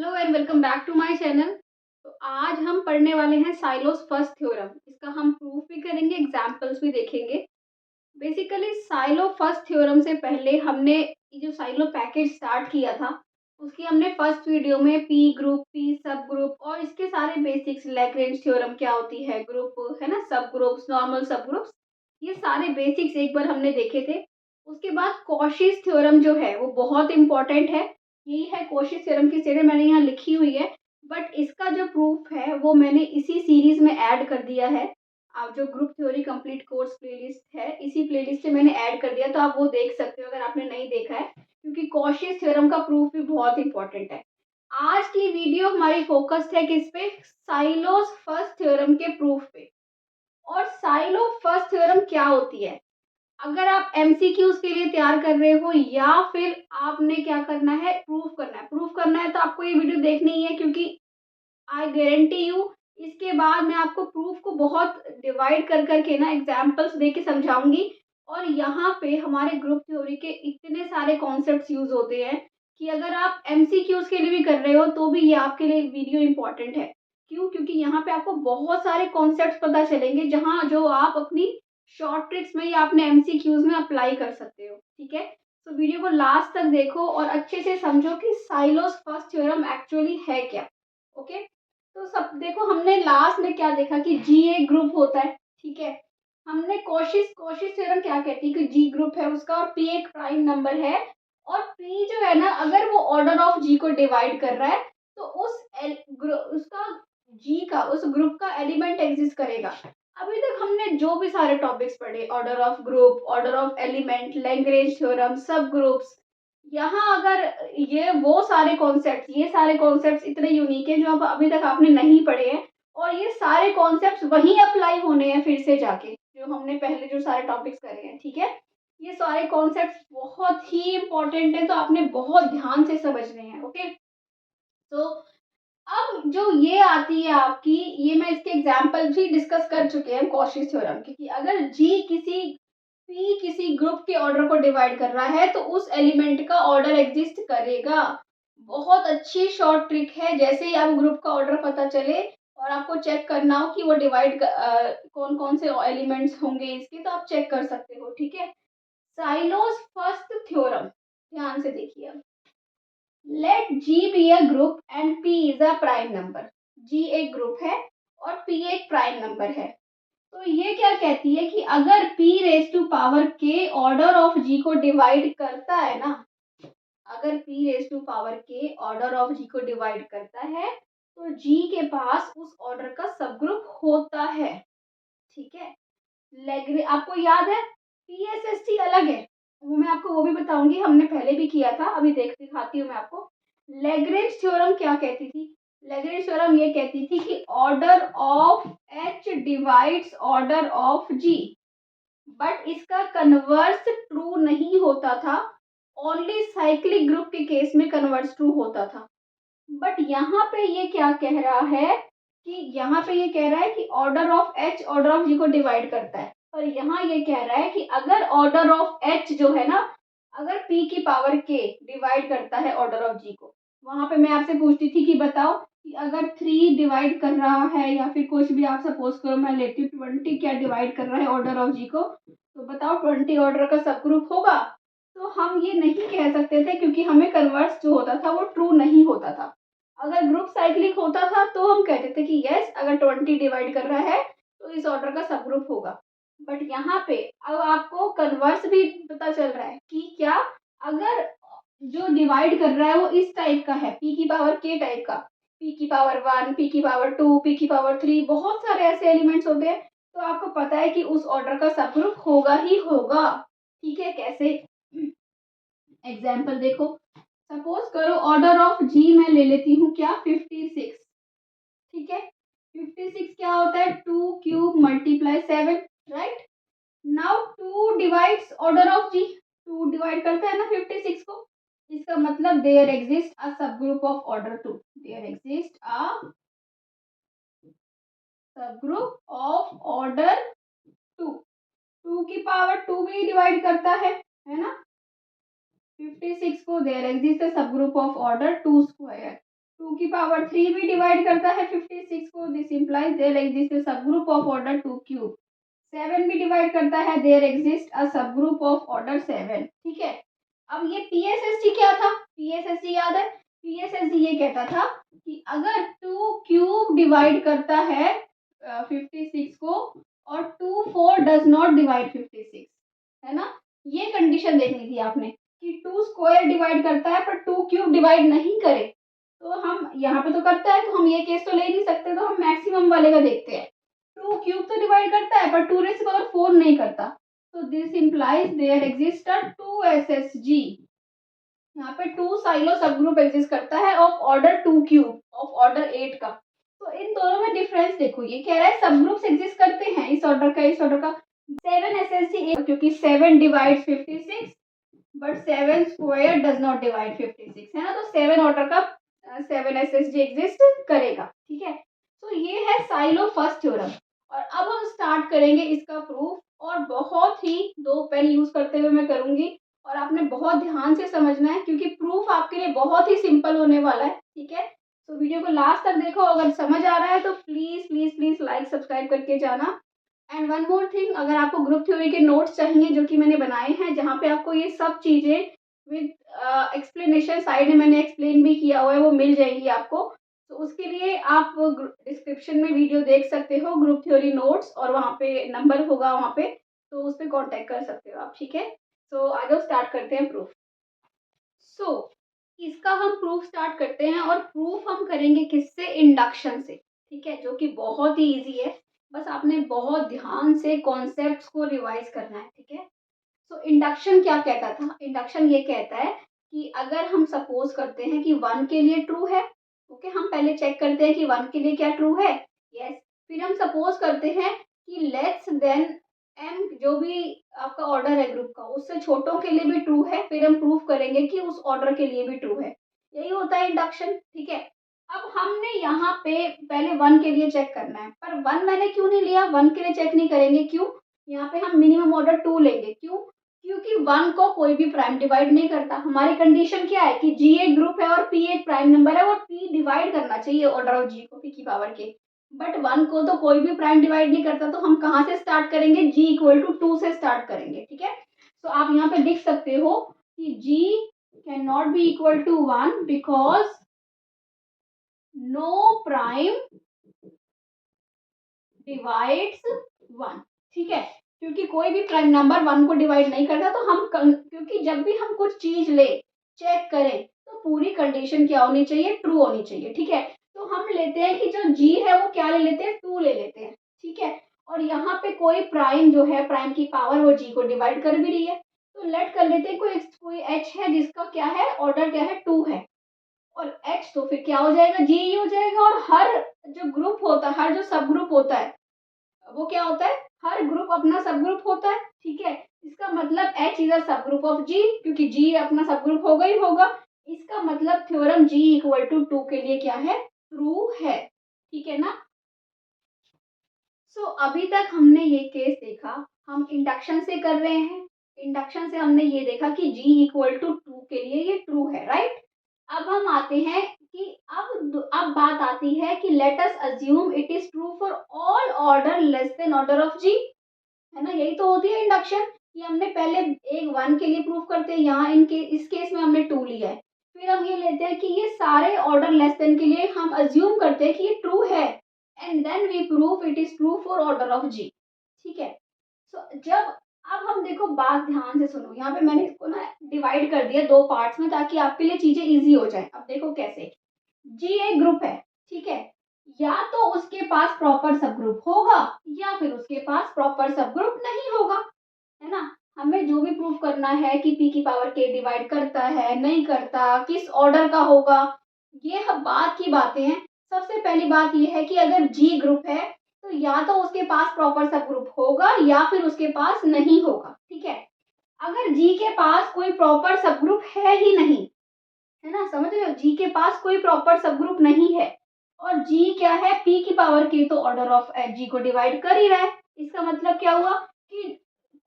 Hello and welcome back to my channel. तो आज हम पढ़ने वाले हैं साइलोस फर्स्ट थ्योरम। इसका हम प्रूफ भी करेंगे, एग्जांपल्स भी देखेंगे। बेसिकली साइलो फर्स्ट थ्योरम से पहले हमने ये जो साइलो पैकेज स्टार्ट किया था, उसकी हमने फर्स्ट वीडियो में पी ग्रुप, पी सब ग्रुप और इसके सारे बेसिक्स, लैग्रेंज थ्योरम क्या होती है, ग्रुप है ना, सब ग्रुप्स, नॉर्मल सब ग्रुप्स, ये सारे बेसिक्स एक बार हमने देखे थे। उसके बाद कॉशीज थ्योरम जो है वो बहुत इंपॉर्टेंट है। यही है कॉशी थ्योरम की स्टेटमेंट, मैंने यहाँ लिखी हुई है। बट इसका जो प्रूफ है वो मैंने इसी सीरीज में ऐड कर दिया है। आप जो group theory complete course playlist है, इसी प्लेलिस्ट से मैंने ऐड कर दिया, तो आप वो देख सकते हो अगर आपने नहीं देखा है, क्योंकि कॉशी थ्योरम का प्रूफ भी बहुत इंपॉर्टेंट है। आज की वीडियो हमारी फोकस्ड है किस पे? साइलोस फर्स्ट थ्योरम के प्रूफ पे। और साइलो फर्स्ट थ्योरम क्या होती है? अगर आप एमसीक्यूज के लिए तैयार कर रहे हो या फिर आपने क्या करना है, प्रूफ करना है तो आपको ये वीडियो देखनी ही है, क्योंकि आई गारंटी यू इसके बाद मैं आपको प्रूफ को बहुत डिवाइड कर करके ना एग्जाम्पल्स दे के समझाऊंगी। और यहाँ पे हमारे ग्रुप थ्योरी के इतने सारे कॉन्सेप्ट्स यूज होते हैं कि अगर आप एमसीक्यूज के लिए भी कर रहे हो तो भी ये आपके लिए वीडियो इंपॉर्टेंट है। क्यों? क्योंकि यहाँ पे आपको बहुत सारे कॉन्सेप्ट्स पता चलेंगे जहाँ जो आप अपनी शॉर्ट ट्रिक्स में या अपने एमसीक्यूज में अप्लाई कर सकते हो। ठीक है, तो वीडियो को लास्ट तक देखो और अच्छे से समझो कि साइलोस फर्स्ट थ्योरम एक्चुअली है क्या। ओके, तो सब देखो, हमने लास्ट में क्या देखा कि जी एक ग्रुप होता है। ठीक है, हमने कोशिश कोशिश थ्योरम क्या कहती है कि जी ग्रुप है उसका और पी एक प्राइम नंबर है। और पी जो है ना, अगर वो ऑर्डर ऑफ जी को डिवाइड कर रहा है तो उसका जी का, उस ग्रुप का एलिमेंट एग्जिस्ट करेगा। अभी तक हमने जो भी सारे टॉपिक्स पढ़े, order of group, order of element, Lagrange theorem, सब ग्रुप्स, यहाँ अगर ये सारे कॉन्सेप्ट्स इतने यूनिक हैं जो अब अभी तक आपने नहीं पढ़े हैं। और ये सारे कॉन्सेप्ट्स वहीं अप्लाई होने हैं फिर से जाके, जो हमने पहले जो सारे टॉपिक्स करे हैं। ठीक है, ये सारे कॉन्सेप्ट्स बहुत ही इंपॉर्टेंट हैं, तो आपने बहुत ध्यान से समझने हैं। ओके, तो अब जो ये आती है आपकी, ये मैं इसके एग्जाम्पल भी डिस्कस कर चुके हैं कॉशी थ्योरम के, कि अगर जी किसी ग्रुप के ऑर्डर को डिवाइड कर रहा है तो उस एलिमेंट का ऑर्डर एग्जिस्ट करेगा। बहुत अच्छी शॉर्ट ट्रिक है। जैसे ही आप ग्रुप का ऑर्डर पता चले और आपको चेक करना हो कि वो कौन कौन से एलिमेंट्स होंगे इसके, तो आप चेक कर सकते हो। ठीक है, साइलोस फर्स्ट थ्योरम ध्यान से देखिए अब। Let G be a group and P is a prime number। G एक ग्रुप है और P एक प्राइम नंबर है। तो ये क्या कहती है कि अगर P raise to power K order of G को डिवाइड करता है ना, अगर P raise to power K order of G को डिवाइड करता है तो G के पास उस ऑर्डर का सब ग्रुप होता है। ठीक है, आपको याद है पीएसएसटी अलग है, वो मैं आपको वो भी बताऊंगी, हमने पहले भी किया था, अभी दिखाती हूँ मैं आपको। लैग्रेंज थ्योरम क्या कहती थी? लैग्रेंज थ्योरम ये कहती थी कि order of H divides order of G, but इसका कन्वर्स ट्रू नहीं होता था। ओनली साइक्लिक ग्रुप के केस में कन्वर्स ट्रू होता था। बट यहाँ पे ये क्या कह रहा है कि यहाँ पे ये कह रहा है कि order of H order of G को डिवाइड करता है। और यहाँ ये कह रहा है कि अगर ऑर्डर ऑफ एच जो है ना, अगर पी की पावर के डिवाइड करता है ऑर्डर ऑफ जी को, वहां पे मैं आपसे पूछती थी कि बताओ कि अगर 3 डिवाइड कर रहा है या फिर कुछ भी, आप सपोज करो मैं लेती हूँ 20 क्या डिवाइड कर रहा है ऑर्डर ऑफ जी को, तो बताओ 20 ऑर्डर का सब ग्रुप होगा? तो हम ये नहीं कह सकते थे, क्योंकि हमें कन्वर्स जो होता था वो ट्रू नहीं होता था। अगर ग्रुप साइक्लिक होता था तो हम कहते थे कि यस, अगर 20 डिवाइड कर रहा है तो इस ऑर्डर का सब ग्रुप होगा। बट यहाँ पे अब आपको कन्वर्स भी पता चल रहा है कि क्या, अगर जो डिवाइड कर रहा है वो इस टाइप का है, पी की पावर के टाइप का, पी की पावर 1, पी की पावर 2, पी की पावर 3, बहुत सारे ऐसे एलिमेंट्स होते हैं, तो आपको पता है कि उस ऑर्डर का सब ग्रुप होगा ही होगा। ठीक है, कैसे? एग्जाम्पल देखो, सपोज करो ऑर्डर ऑफ जी मैं ले लेती हूँ क्या, 56। ठीक है, 56 क्या होता है, 2 cube multiply 7, right? Now 2 divides order of G, 2 divide करता है ना 56 को, इसका मतलब there exist a subgroup of order 2, there exist a subgroup of order 2। 2 की पावर 2 भी डिवाइड करता है ना 56 को, there exist subgroup of order 2 square. 2 power 3 भी डिवाइड करता है 56 को, this implies there exist a subgroup of order 2 cube. 7 भी डिवाइड करता है, there exist a subgroup of order 7। ठीक है, अब ये पीएसएसजी क्या था, पीएसएसजी याद है, पीएसएसजी ये कहता था कि अगर 2 क्यूब डिवाइड करता है 56 को और 2 4 डज नॉट डिवाइड 56, है ना, ये कंडीशन देखनी थी आपने कि 2 स्क्वायर डिवाइड करता है पर 2 क्यूब डिवाइड नहीं करे। तो हम यहाँ पे तो करता है, तो हम ये केस तो ले नहीं सकते, तो हम मैक्सिमम वाले का देखते हैं। 2 क्यूब तो डिवाइड करता है पर 2 रेज़ पावर 4 नहीं करता, तो this implies there exist a 2 SSG. यहाँ पे 2 साइलो सब ग्रुप एग्जिस्ट करता है of order 2 cube of order 8 का। तो इन दोनों में डिफरेंस देखो, ये कह रहा है सब ग्रुप्स एग्जिस्ट करते हैं इस ऑर्डर का, इस ऑर्डर का 7 एसएसजी, क्योंकि 7 divides 56 but 7 square does not divide 56, है ना, तो 7 ऑर्डर का 7 एसएसजी एग्जिस्ट करेगा। ठीक है, तो ये है साइलो फर्स्ट थ्योरम। और अब हम स्टार्ट करेंगे इसका प्रूफ, और बहुत ही 2 पेन यूज करते हुए मैं करूंगी, और आपने बहुत ध्यान से समझना है क्योंकि प्रूफ आपके लिए बहुत ही सिंपल होने वाला है। ठीक है, तो वीडियो को लास्ट तक देखो, अगर समझ आ रहा है तो please please please like subscribe करके जाना। एंड वन मोर थिंग, अगर आपको ग्रुप थ्योरी के नोट्स चाहिए जो कि मैंने बनाए हैं, जहाँ पे आपको ये सब चीज़ें विद एक्सप्लेनेशन साइड में मैंने एक्सप्लेन भी किया हुआ है, वो मिल जाएगी आपको। तो उसके लिए आप डिस्क्रिप्शन में वीडियो देख सकते हो, ग्रुप थ्योरी नोट्स, और वहाँ पे नंबर होगा वहाँ पे, तो उस पर कॉन्टेक्ट कर सकते हो आप। ठीक है, तो आगे स्टार्ट करते हैं प्रूफ। सो इसका हम प्रूफ स्टार्ट करते हैं, और प्रूफ हम करेंगे किससे, इंडक्शन से। ठीक है, जो कि बहुत ही इजी है, बस आपने बहुत ध्यान से कॉन्सेप्ट्स को रिवाइज करना है। ठीक है, तो इंडक्शन क्या कहता था, इंडक्शन ये कहता है कि अगर हम सपोज करते हैं कि 1 के लिए ट्रू है, ओके, हम पहले चेक करते हैं कि 1 के लिए क्या ट्रू है, यस, फिर हम सपोज करते हैं कि लेस देन एम, जो भी आपका ऑर्डर है ग्रुप का, उससे छोटों के लिए भी ट्रू है, फिर हम प्रूफ करेंगे कि उस ऑर्डर के लिए भी ट्रू है। यही होता है इंडक्शन। ठीक है, अब हमने यहाँ पे पहले 1 के लिए चेक करना है, पर 1 मैंने क्यों नहीं लिया, 1 के लिए चेक नहीं करेंगे, क्यों, यहाँ पे हम मिनिमम ऑर्डर 2 लेंगे, क्यों, क्योंकि 1 को कोई भी प्राइम डिवाइड नहीं करता। हमारी कंडीशन क्या है कि G एक ग्रुप है और P एक प्राइम नंबर है, और P डिवाइड करना चाहिए ऑर्डर ऑफ G को P की पावर के, बट 1 को तो कोई भी प्राइम डिवाइड नहीं करता, तो हम कहाँ से स्टार्ट करेंगे, G इक्वल टू 2 से स्टार्ट करेंगे। ठीक है, तो आप यहाँ पे लिख सकते हो कि G can not be equal to 1 because no prime divides 1। ठीक है, क्योंकि कोई भी प्राइम नंबर 1 को डिवाइड नहीं करता, तो हम क्योंकि जब भी हम कुछ चीज ले चेक करें तो पूरी कंडीशन क्या होनी चाहिए, ट्रू होनी चाहिए। ठीक है, तो हम लेते हैं कि जो G है वो क्या ले लेते हैं, 2 ले लेते हैं। ठीक है, और यहाँ पे कोई प्राइम जो है, प्राइम की पावर वो G को डिवाइड कर भी रही है, तो लेट कर लेते हैं कोई H है जिसका क्या है, ऑर्डर क्या है, 2 है, और H तो फिर क्या हो जाएगा, G ही हो जाएगा। और हर जो ग्रुप होता है, हर जो सब ग्रुप होता है वो क्या होता है, हर ग्रुप अपना सब ग्रुप होता है। ठीक है, इसका मतलब H is a subgroup of G, क्योंकि G अपना सब ग्रुप होगा ही होगा। इसका मतलब थ्योरम G इक्वल टू 2 के लिए क्या है, ट्रू है। ठीक है ना, सो अभी तक हमने ये केस देखा, हम इंडक्शन से कर रहे हैं, इंडक्शन से हमने ये देखा कि G इक्वल टू 2 के लिए ये ट्रू है, राइट। अब हम आते हैं कि अब बात आती है कि let us assume it is true for all order less than order of G, है ना, यही तो होती है इंडक्शन, कि हमने पहले एक 1 के लिए प्रूफ करते हैं, यहाँ इनके इस केस में हमने 2 लिया है, फिर हम ये लेते हैं कि ये सारे ऑर्डर लेस देन के लिए हम अज्यूम करते हैं कि ये ट्रू है, and then we prove it is true for order of G। ठीक है, सो जब अब हम देखो, बात ध्यान से सुनो, यहाँ पे मैंने इसको ना डिवाइड कर दिया 2 पार्ट्स में, ताकि आपके लिए चीजें इजी हो जाए। अब देखो कैसे, G एक ग्रुप है, ठीक है, या तो उसके पास प्रॉपर सब ग्रुप होगा या फिर उसके पास प्रॉपर सब ग्रुप नहीं होगा, है ना। हमें जो भी प्रूफ करना है कि P की पावर K डिवाइड करता है नहीं करता, किस ऑर्डर का होगा, ये हम बात की बातें हैं। सबसे पहली बात ये है कि अगर G ग्रुप है तो या तो उसके पास प्रॉपर सब ग्रुप होगा या फिर उसके पास नहीं होगा। ठीक है, अगर G के पास कोई प्रॉपर सब ग्रुप है ही नहीं, है ना, समझ रहे हो, G के पास कोई प्रॉपर सब ग्रुप नहीं है, और G क्या है, P की पावर K तो ऑर्डर ऑफ G को डिवाइड कर ही रहा है। इसका मतलब क्या हुआ कि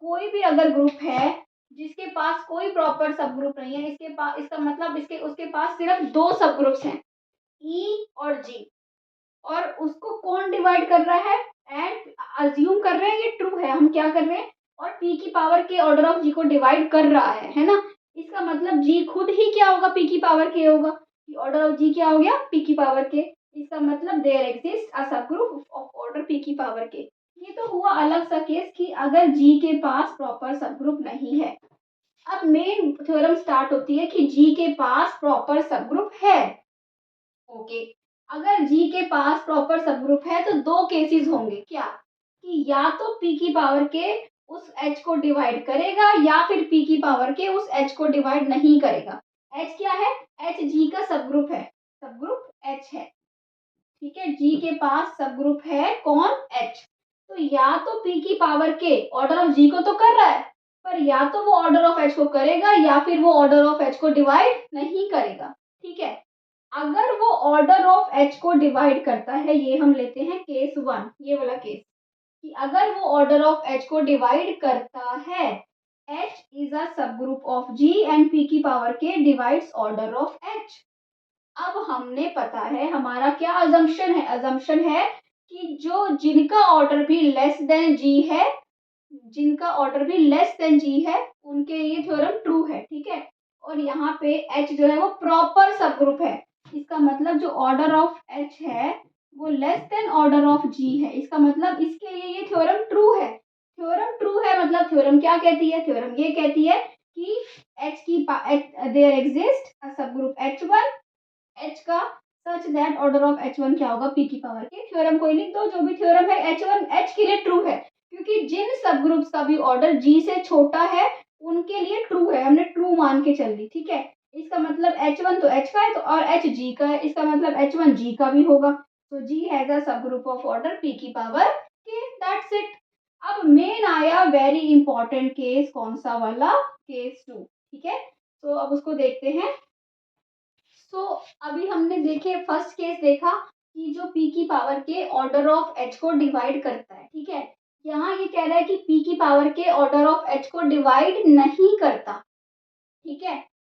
कोई भी अगर ग्रुप है जिसके पास कोई प्रॉपर सब ग्रुप नहीं है, इसके पास, इसका मतलब इसके उसके पास सिर्फ 2 सब ग्रुप्स हैं, ई और जी, और उसको कौन डिवाइड कर रहा है, एंड अज्यूम कर रहे हैं ये ट्रू है, हम क्या कर रहे हैं, और p की पावर के ऑर्डर ऑफ g को डिवाइड कर रहा है ना। इसका मतलब g खुद ही क्या होगा, p की पावर k होगा, ऑर्डर ऑफ g क्या हो गया, p की पावर k। इसका मतलब there exist a subgroup of order p की पावर k। ये तो हुआ अलग सा केस कि अगर g के पास प्रॉपर सब ग्रुप नहीं है। अब मेन थ्योरम स्टार्ट होती है कि g के पास प्रॉपर सब ग्रुप है। ओके, अगर g के पास प्रॉपर सब ग्रुप है तो दो केसेस होंगे, क्या, कि या तो p की पावर k उस h को डिवाइड करेगा या फिर p की पावर k उस h को डिवाइड नहीं करेगा। h क्या है, h g का सब ग्रुप है, सब ग्रुप h है, ठीक है। g के पास सब ग्रुप है कौन, h। तो या तो p की power k order of g को तो कर रहा है, पर या तो वो ऑर्डर ऑफ h को करेगा या फिर वो ऑर्डर ऑफ h को डिवाइड नहीं करेगा, ठीक है। अगर वो ऑर्डर ऑफ h को डिवाइड करता है, ये हम लेते हैं केस 1, ये वाला केस, कि अगर वो ऑर्डर ऑफ h को डिवाइड करता है, h is a subgroup of g and p की power k divides order of h। अब हमने पता है हमारा क्या अजम्पशन है, अजम्पशन है कि जो जिनका ऑर्डर भी लेस देन g है, जिनका ऑर्डर भी लेस देन g है, उनके ये थ्योरम ट्रू है, ठीक है। और यहाँ पे h जो है वो प्रॉपर सब ग्रुप है, इसका मतलब जो ऑर्डर ऑफ h है वो less than order of g है, इसका मतलब इसके लिए ये थ्योरम ट्रू है। थ्योरम ट्रू है मतलब थ्योरम क्या कहती है, थ्योरम ये कहती है कि h की there exist a subgroup h1, h का सच दैट ऑर्डर ऑफ h1 क्या होगा, p की पावर के। थ्योरम कोई लिख दो, जो भी थ्योरम है h1 h के लिए ट्रू है, क्योंकि जिन सब ग्रुप्स का भी ऑर्डर g से छोटा है उनके लिए ट्रू है, हमने ट्रू मान के चल दी, ठीक है। इसका मतलब h1 तो h का है तो और h g का है, इसका मतलब h1 g का भी होगा, तो g has a subgroup of order p की पावर k, दैट्स इट। अब मेन आया वेरी इंपॉर्टेंट केस, कौन सा वाला, केस 2, ठीक है। तो अब उसको देखते हैं। सो अभी हमने देखे फर्स्ट केस देखा कि जो p की पावर के ऑर्डर ऑफ h को डिवाइड करता है, ठीक है। यहाँ ये कह रहा है कि p की पावर के ऑर्डर ऑफ h को डिवाइड नहीं करता, ठीक है।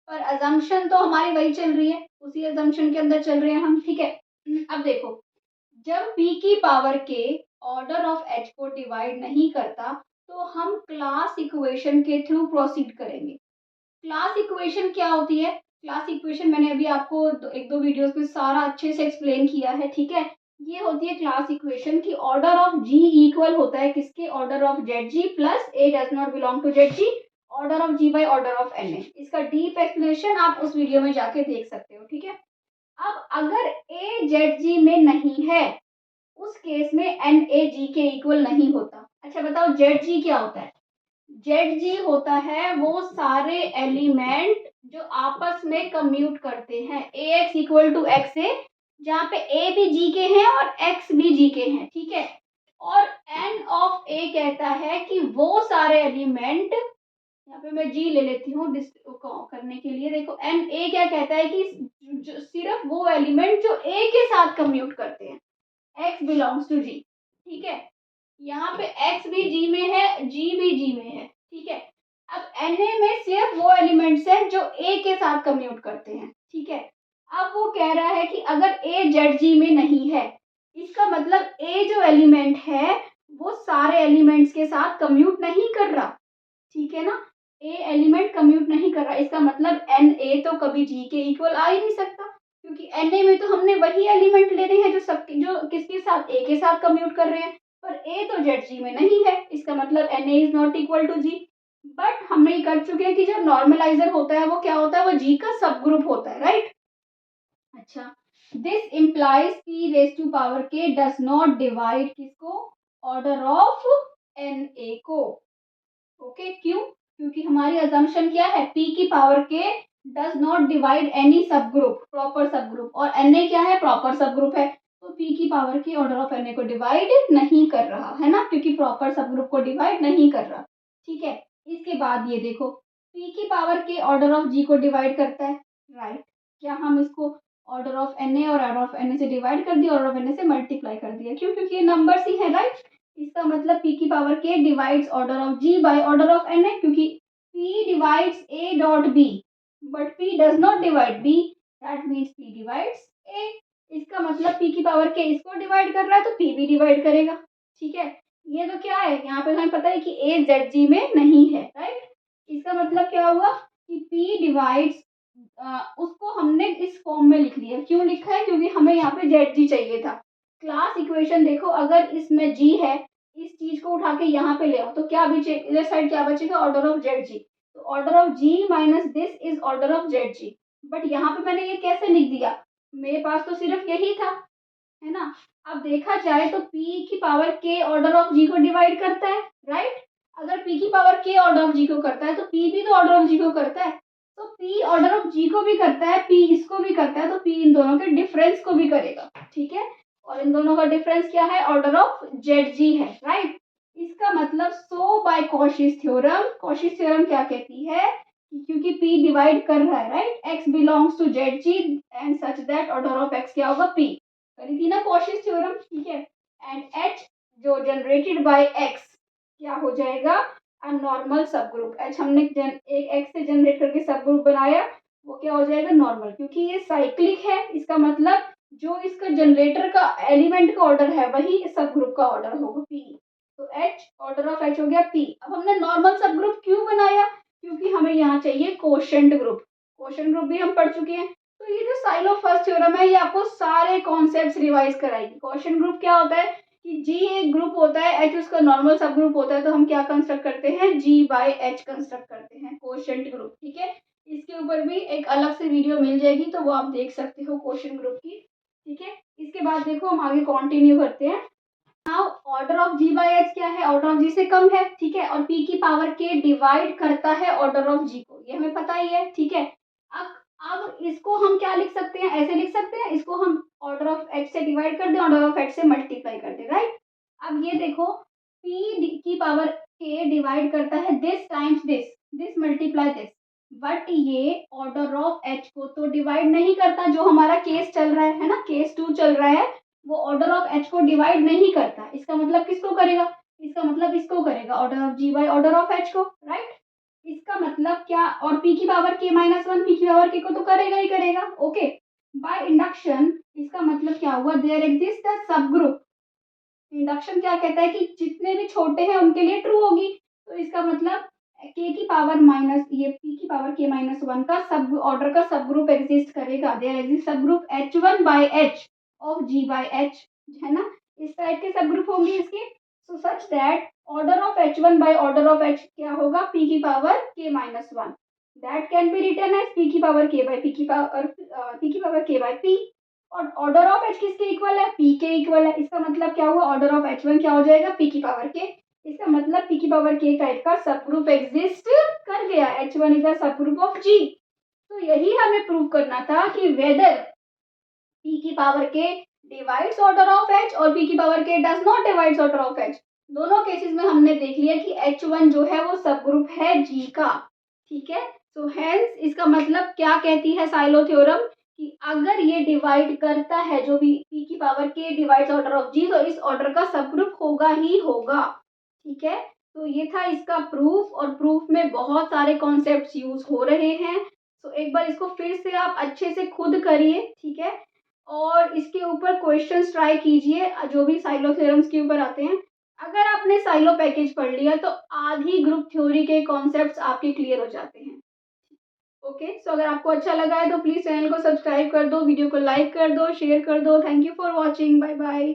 पर अजम्पशन तो हमारी वही चल रही है, उसी अजम्पशन के अंदर चल रहे हैं हम, ठीक है। अब देखो, जब p की पावर के ऑर्डर ऑफ h को डिवाइड नहीं करता तो हम क्लास इक्वेशन के थ्रू प्रोसीड करेंगे। क्लास इक्वेशन क्या होती है, क्लास इक्वेशन मैंने अभी आपको एक दो वीडियोस में सारा अच्छे से एक्सप्लेन किया है, ठीक है। ये होती है क्लास इक्वेशन की ऑर्डर ऑफ g इक्वल होता है किसके, order of zg plus a does not belong to zg, order of g by order of na। इसका डीप एक्सप्लेनेशन आप उस वीडियो में जाके देख सकते हो, ठीक है। अब अगर a zg में नहीं है, उस केस में na g के इक्वल नहीं होता। अच्छा बताओ zg क्या होता है, ZG होता है वो सारे एलिमेंट जो आपस में कम्यूट करते हैं, AX इक्वल टू एक्स ए, जहाँ पे A भी G के हैं और X भी G के हैं, ठीक है। और N ऑफ A कहता है कि वो सारे एलिमेंट, यहाँ पे मैं G ले लेती हूँ करने के लिए, देखो N A क्या कहता है कि जो सिर्फ वो एलिमेंट जो A के साथ कम्यूट करते हैं, X बिलोंग्स टू G, ठीक है। यहाँ पे x भी g में है, g भी g में है, ठीक है। अब Na में सिर्फ वो एलिमेंट्स हैं जो a के साथ कम्यूट करते हैं, ठीक है। अब वो कह रहा है कि अगर a zg में नहीं है, इसका मतलब a जो एलिमेंट है वो सारे एलिमेंट्स के साथ कम्यूट नहीं कर रहा, ठीक है ना। a एलिमेंट कम्यूट नहीं कर रहा, इसका मतलब Na तो कभी g के इक्वल आ ही नहीं सकता, क्योंकि Na में तो हमने वही एलिमेंट लेने हैं जो किसके साथ, a के साथ कम्यूट कर रहे हैं, पर a तो ZG में नहीं है, इसका मतलब Na is not equal to G। But हम ये कर चुके हैं कि जो नॉर्मलाइजर होता है वो क्या होता है, वो G का सब ग्रुप होता है, राइट। अच्छा, this implies p raise to power k does not divide किसको, ऑर्डर ऑफ Na को। ओके, क्यों, क्योंकि हमारी अजम्पशन क्या है, p की power k does not divide any subgroup, proper subgroup, और Na क्या है, प्रॉपर सब ग्रुप है, तो p की पावर के ऑर्डर ऑफ Na को डिवाइड नहीं कर रहा है ना, क्योंकि प्रॉपर सब ग्रुप को डिवाइड नहीं कर रहा, ठीक है। इसके बाद ये देखो, p की पावर के ऑर्डर ऑफ g को डिवाइड करता है, राइट। क्या हम इसको ऑर्डर ऑफ Na और ऑर्डर ऑफ Na से डिवाइड कर दिया, ऑर्डर ऑफ Na से मल्टीप्लाई कर दिया, क्यों, क्योंकि ये नंबर्स ही है, राइट। इसका मतलब p की power k divides order of g by order of Na, क्योंकि p divides a dot b but p does not divide b, that means p divides a। इसका मतलब p की पावर k इसको divide कर रहा है तो p भी डिवाइड करेगा, ठीक है। ये तो क्या है, यहाँ पे हमें पता है कि a ZG में नहीं है, राइट। इसका मतलब क्या हुआ कि p डिवाइड्स उसको हमने इस फॉर्म में लिख लिया। क्यों लिखा है? क्योंकि हमें यहाँ पे ZG चाहिए था। क्लास इक्वेशन देखो, अगर इसमें g है, इस चीज को उठा के यहाँ पे ले आओ तो क्या बचे, इधर साइड क्या बचेगा, ऑर्डर ऑफ ZG। तो order of g minus this is order of ZG। But यहाँ पे मैंने ये कैसे लिख दिया, मेरे पास तो सिर्फ यही था, है ना। अब देखा जाए तो p की power k order of g को डिवाइड करता है, राइट। अगर p की power k order of g को करता है तो p भी तो ऑर्डर ऑफ g को करता है। तो p ऑर्डर ऑफ g को भी करता है, p इसको भी करता है, तो p इन दोनों के डिफरेंस को भी करेगा, ठीक है। और इन दोनों का डिफरेंस क्या है, ऑर्डर ऑफ ZG है, राइट। इसका मतलब so by Cauchy's theorem, Cauchy's theorem क्या कहती है, क्योंकि p डिवाइड कर रहा है, right, x belongs to ZG and such that order of x क्या होगा, p। करी थी ना कॉशीज थ्योरम, ठीक है। एंड h जो जनरेटेड बाय x क्या हो जाएगा, अ नॉर्मल सब ग्रुप। h हमने एक x से जनरेट करके सब ग्रुप बनाया, वो क्या हो जाएगा, नॉर्मल। क्योंकि ये साइक्लिक है, इसका मतलब जो इसका जनरेटर का एलिमेंट का ऑर्डर है वही सब ग्रुप का ऑर्डर होगा, p। तो h ऑर्डर ऑफ h हो गया p। अब हमने नॉर्मल सब ग्रुप क्यों बनाया, क्योंकि हमें यहाँ चाहिए कोशेंट ग्रुप। कोशेंट ग्रुप भी हम पढ़ चुके हैं। तो ये जो साइलो फर्स्ट थ्योरम है, ये आपको सारे कॉन्सेप्ट्स रिवाइज कराएगी। कोशेंट ग्रुप क्या होता है कि G एक ग्रुप होता है, H उसका नॉर्मल सब ग्रुप होता है, तो हम क्या कंस्ट्रक्ट करते हैं, G बाय H कंस्ट्रक्ट करते हैं, कोशेंट ग्रुप, ठीक है। इसके ऊपर भी एक अलग से वीडियो मिल जाएगी, तो वो आप देख सकते हो कोशेंट ग्रुप की, ठीक है। इसके बाद देखो हम आगे कंटिन्यू करते हैं। Now order of G by H क्या है, ऑर्डर ऑफ G से कम है, ठीक है। और P की पावर K डिवाइड करता है ऑर्डर ऑफ G को, ये हमें पता ही है, ठीक है। अब इसको हम क्या लिख सकते हैं, ऐसे लिख सकते हैं, इसको हम ऑर्डर ऑफ h से डिवाइड कर दें, ऑर्डर ऑफ h से मल्टीप्लाई कर दें, राइट। अब ये देखो p की पावर k डिवाइड करता है this times this multiply this, but ये ऑर्डर ऑफ h को तो डिवाइड नहीं करता। जो हमारा केस चल रहा है ना, केस 2 चल रहा है, वो ऑर्डर ऑफ h को डिवाइड नहीं करता। इसका मतलब किसको करेगा, इसका मतलब इसको करेगा, order of g by order of h को, राइट। इसका मतलब क्या, और p की पावर k माइनस 1 p की पावर k को तो करेगा ही करेगा, ओके। बाय इंडक्शन इसका मतलब क्या हुआ, देयर एग्जिस्ट अ सब ग्रुप। इंडक्शन क्या कहता है कि जितने भी छोटे हैं उनके लिए ट्रू होगी। तो इसका मतलब k की पावर माइनस ये p की पावर k माइनस 1 का सब ऑर्डर का सब ग्रुप एग्जिस्ट करेगा। There exist subgroup h1 by h of g by h, है ना। इस टाइप के सब ग्रुप होंगे इसके। So such that order of h1 by order of h क्या होगा, p की power k minus 1, that can be written as p की पावर k बाय p की पावर k बाय p। और ऑर्डर ऑफ h किसके equal है, p के equal है। इसका मतलब क्या हुआ, ऑर्डर ऑफ h1 क्या हो जाएगा, p की पावर k। इसका मतलब p की पावर k टाइप का सब ग्रुप एग्जिस्ट कर गया, h1 is the sub group of g। तो यही हमें प्रूव करना था कि वेदर p की power k divides order of h और p की power k does not divides order of h। दोनों केसेस में हमने देख लिया कि h1 जो है वो सब ग्रुप है g का, ठीक है। सो हेंस इसका मतलब क्या कहती है साइलो थ्योरम, कि अगर ये डिवाइड करता है, जो भी p की power k divides order of g, तो इस ऑर्डर का सब ग्रुप होगा ही होगा, ठीक है। तो ये था इसका प्रूफ, और प्रूफ में बहुत सारे कॉन्सेप्ट्स यूज हो रहे हैं। तो एक बार इसको फिर से आप अच्छे से खुद करिए, ठीक है। और इसके ऊपर क्वेश्चंस ट्राई कीजिए जो भी साइलो थ्योरम्स के ऊपर आते हैं। अगर आपने साइलो पैकेज पढ़ लिया तो आधी ग्रुप थ्योरी के कॉन्सेप्ट्स आपके क्लियर हो जाते हैं, ओके। सो अगर आपको अच्छा लगा है तो प्लीज़ चैनल को सब्सक्राइब कर दो, वीडियो को लाइक कर दो, शेयर कर दो। Thank you for watching, bye bye.